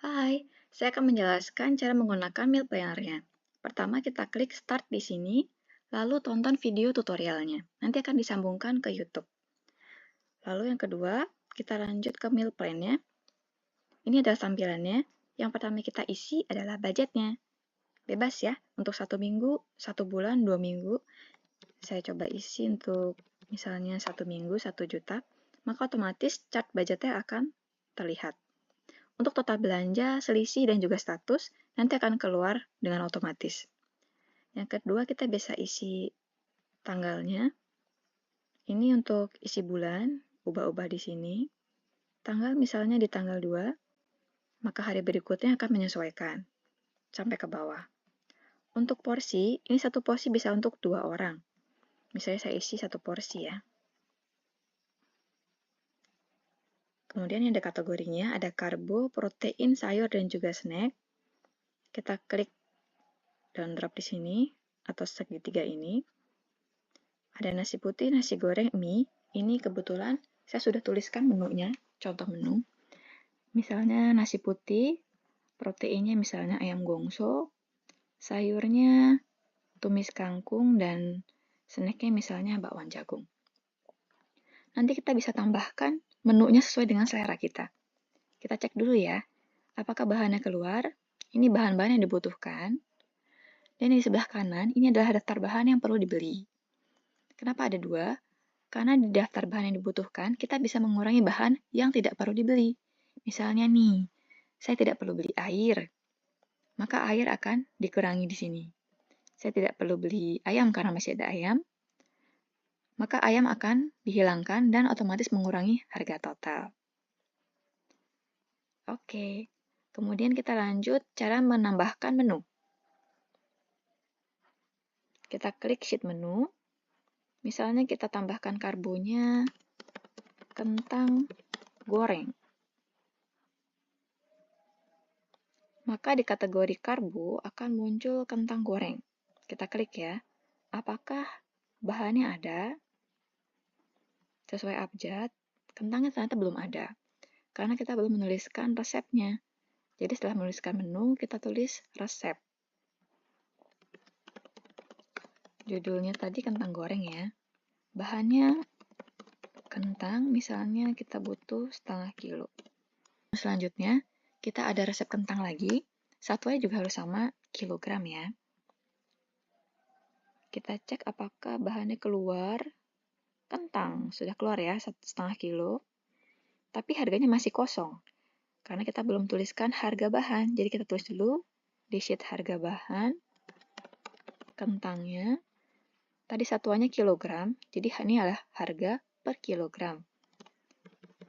Hai, saya akan menjelaskan cara menggunakan meal planner-nya. Pertama, kita klik Start di sini, lalu tonton video tutorialnya. Nanti akan disambungkan ke YouTube. Lalu yang kedua, kita lanjut ke meal plan-nya. Ini adalah tampilannya. Yang pertama kita isi adalah budgetnya. Bebas ya, untuk 1 minggu, 1 bulan, 2 minggu. Saya coba isi untuk misalnya 1 minggu, 1 juta. Maka otomatis chart budgetnya akan terlihat. Untuk total belanja, selisih, dan juga status, nanti akan keluar dengan otomatis. Yang kedua, kita bisa isi tanggalnya. Ini untuk isi bulan, ubah-ubah di sini. Tanggal misalnya di tanggal 2, maka hari berikutnya akan menyesuaikan sampai ke bawah. Untuk porsi, ini satu porsi bisa untuk 2 orang. Misalnya saya isi 1 porsi ya. Kemudian yang ada kategorinya, ada karbo, protein, sayur, dan juga snack. Kita klik dan drop di sini, atau segitiga ini. Ada nasi putih, nasi goreng, mie. Ini kebetulan saya sudah tuliskan menunya, contoh menu. Misalnya nasi putih, proteinnya misalnya ayam gongso, sayurnya tumis kangkung, dan snacknya misalnya bakwan jagung. Nanti kita bisa tambahkan menunya sesuai dengan selera kita. Kita cek dulu ya, apakah bahannya keluar, ini bahan-bahan yang dibutuhkan, dan di sebelah kanan ini adalah daftar bahan yang perlu dibeli. Kenapa ada 2? Karena di daftar bahan yang dibutuhkan, kita bisa mengurangi bahan yang tidak perlu dibeli. Misalnya nih, saya tidak perlu beli air, maka air akan dikurangi di sini. Saya tidak perlu beli ayam karena masih ada ayam, maka ayam akan dihilangkan dan otomatis mengurangi harga total. Oke, kemudian kita lanjut cara menambahkan menu. Kita klik sheet menu, misalnya kita tambahkan karbonya kentang goreng. Maka di kategori karbo akan muncul kentang goreng. Kita klik ya, apakah bahannya ada sesuai abjad? Kentangnya ternyata belum ada, karena kita belum menuliskan resepnya. Jadi setelah menuliskan menu, kita tulis resep. Judulnya tadi kentang goreng ya. Bahannya kentang, misalnya kita butuh 0,5 kilo. Selanjutnya, kita ada resep kentang lagi. Satuannya juga harus sama kilogram ya. Kita cek apakah bahannya keluar. Kentang sudah keluar ya, 1,5 kilo. Tapi harganya masih kosong. Karena kita belum tuliskan harga bahan. Jadi kita tulis dulu di sheet harga bahan. Kentangnya. Tadi satuannya kilogram. Jadi ini adalah harga per kilogram.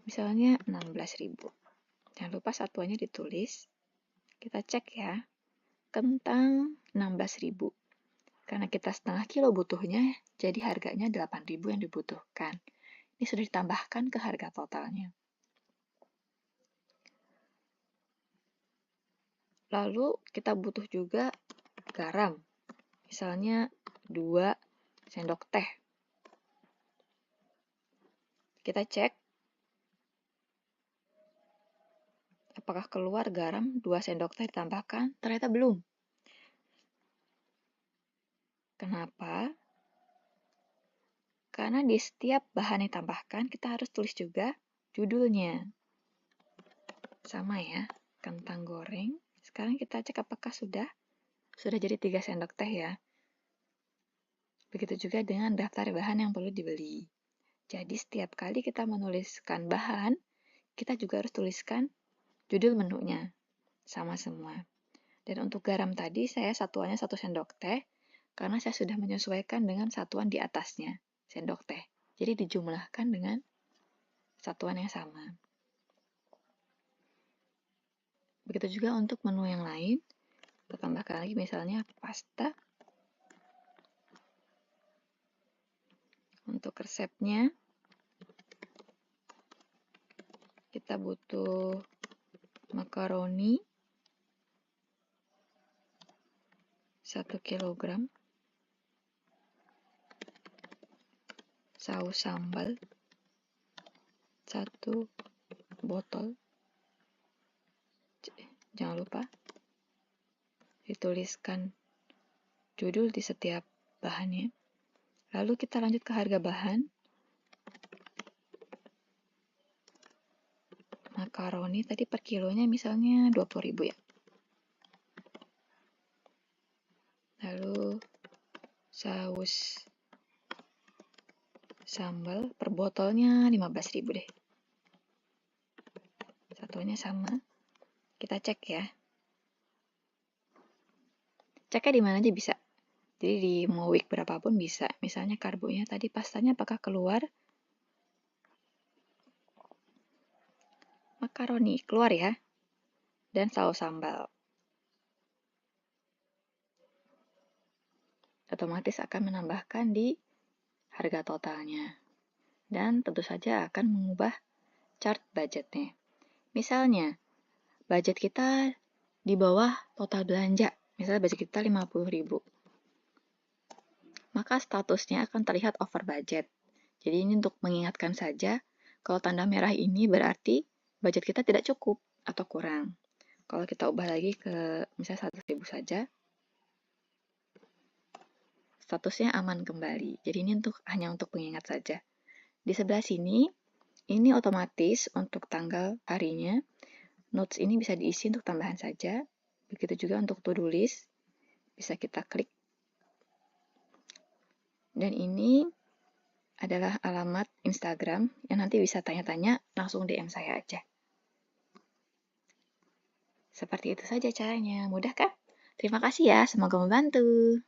Misalnya 16.000. Jangan lupa satuannya ditulis. Kita cek ya. Kentang 16.000. Karena kita 0,5 kilo butuhnya, jadi harganya 8.000 yang dibutuhkan. Ini sudah ditambahkan ke harga totalnya. Lalu kita butuh juga garam. Misalnya 2 sendok teh. Kita cek apakah keluar garam 2 sendok teh ditambahkan. Ternyata belum. Kenapa? Karena di setiap bahan yang ditambahkan, kita harus tulis juga judulnya. Sama ya, kentang goreng. Sekarang kita cek apakah sudah jadi 3 sendok teh ya. Begitu juga dengan daftar bahan yang perlu dibeli. Jadi setiap kali kita menuliskan bahan, kita juga harus tuliskan judul menunya. Sama semua. Dan untuk garam tadi, saya satuannya 1 sendok teh, karena saya sudah menyesuaikan dengan satuan di atasnya, sendok teh. Jadi dijumlahkan dengan satuan yang sama. Begitu juga untuk menu yang lain. Kita tambahkan lagi misalnya pasta. Untuk resepnya, kita butuh makaroni 1 kilogram, saus sambal 1 botol, Jangan lupa dituliskan judul di setiap bahannya. Lalu kita lanjut ke harga bahan. Makaroni tadi per kilonya misalnya 20.000 ya. Lalu saus sambal per botolnya 15.000 deh. Satunya sama. Kita cek ya. Ceknya di mana aja bisa. Jadi di mau week berapapun bisa. Misalnya karbonya tadi pastanya apakah keluar? Makaroni keluar ya. Dan saus sambal. Otomatis akan menambahkan di harga totalnya. Dan tentu saja akan mengubah chart budgetnya. Misalnya, budget kita di bawah total belanja. Misalnya budget kita 50.000. Maka statusnya akan terlihat over budget. Jadi ini untuk mengingatkan saja, kalau tanda merah ini berarti budget kita tidak cukup atau kurang. Kalau kita ubah lagi ke misalnya 100.000 saja, statusnya aman kembali. Jadi ini hanya untuk pengingat saja. Di sebelah sini, ini otomatis untuk tanggal harinya. Notes ini bisa diisi untuk tambahan saja. Begitu juga untuk to-do list, bisa kita klik. Dan ini adalah alamat Instagram yang nanti bisa tanya-tanya, langsung DM saya aja. Seperti itu saja caranya. Mudah kan? Terima kasih ya, semoga membantu.